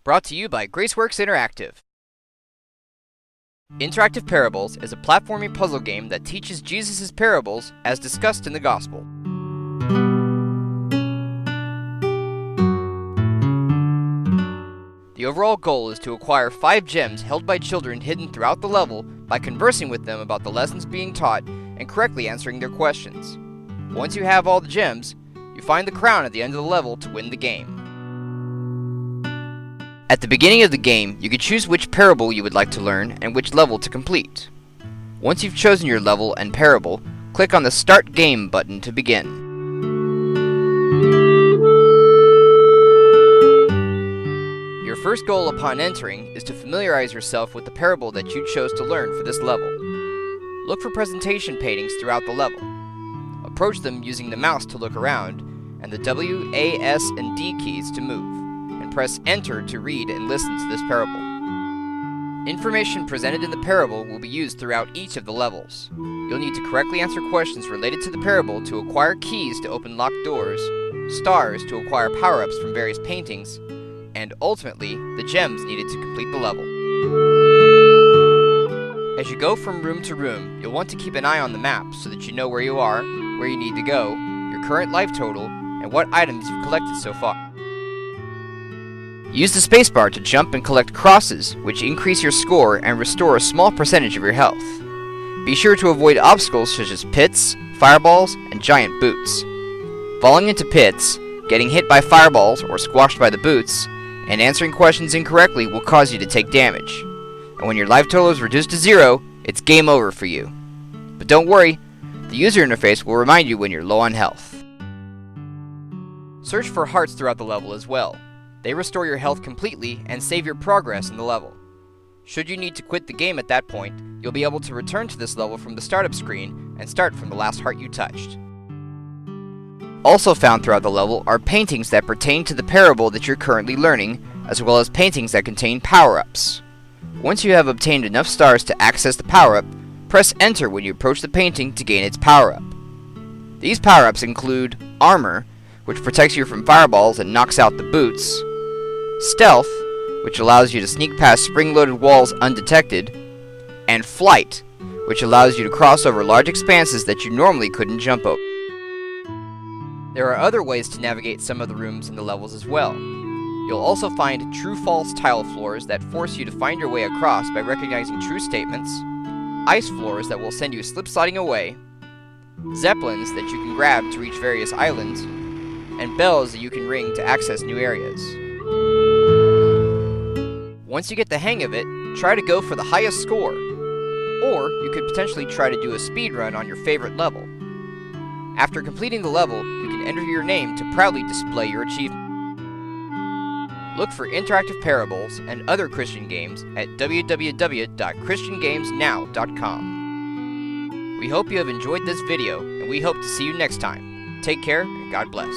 Brought to you by GraceWorks Interactive. Interactive Parables is a platforming puzzle game that teaches Jesus' parables as discussed in the Gospel. The overall goal is to acquire 5 gems held by children hidden throughout the level by conversing with them about the lessons being taught and correctly answering their questions. Once you have all the gems, you find the crown at the end of the level to win the game. At the beginning of the game, you can choose which parable you would like to learn and which level to complete. Once you've chosen your level and parable, click on the Start Game button to begin. Your first goal upon entering is to familiarize yourself with the parable that you chose to learn for this level. Look for presentation paintings throughout the level. Approach them using the mouse to look around and the W, A, S, and D keys to move. Press Enter to read and listen to this parable. Information presented in the parable will be used throughout each of the levels. You'll need to correctly answer questions related to the parable to acquire keys to open locked doors, stars to acquire power-ups from various paintings, and ultimately, the gems needed to complete the level. As you go from room to room, you'll want to keep an eye on the map so that you know where you are, where you need to go, your current life total, and what items you've collected so far. Use the spacebar to jump and collect crosses, which increase your score and restore a small percentage of your health. Be sure to avoid obstacles such as pits, fireballs, and giant boots. Falling into pits, getting hit by fireballs or squashed by the boots, and answering questions incorrectly will cause you to take damage. And when your life total is reduced to 0, it's game over for you. But don't worry, the user interface will remind you when you're low on health. Search for hearts throughout the level as well. They restore your health completely and save your progress in the level. Should you need to quit the game at that point, you'll be able to return to this level from the startup screen and start from the last heart you touched. Also found throughout the level are paintings that pertain to the parable that you're currently learning, as well as paintings that contain power-ups. Once you have obtained enough stars to access the power-up, press Enter when you approach the painting to gain its power-up. These power-ups include Armor, which protects you from fireballs and knocks out the boots, Stealth, which allows you to sneak past spring-loaded walls undetected, and Flight, which allows you to cross over large expanses that you normally couldn't jump over. There are other ways to navigate some of the rooms in the levels as well. You'll also find true-false tile floors that force you to find your way across by recognizing true statements, ice floors that will send you slip-sliding away, zeppelins that you can grab to reach various islands, and bells that you can ring to access new areas. Once you get the hang of it, try to go for the highest score, or you could potentially try to do a speed run on your favorite level. After completing the level, you can enter your name to proudly display your achievement. Look for interactive parables and other Christian games at www.ChristianGamesNOW.com. We hope you have enjoyed this video, and we hope to see you next time. Take care, and God bless.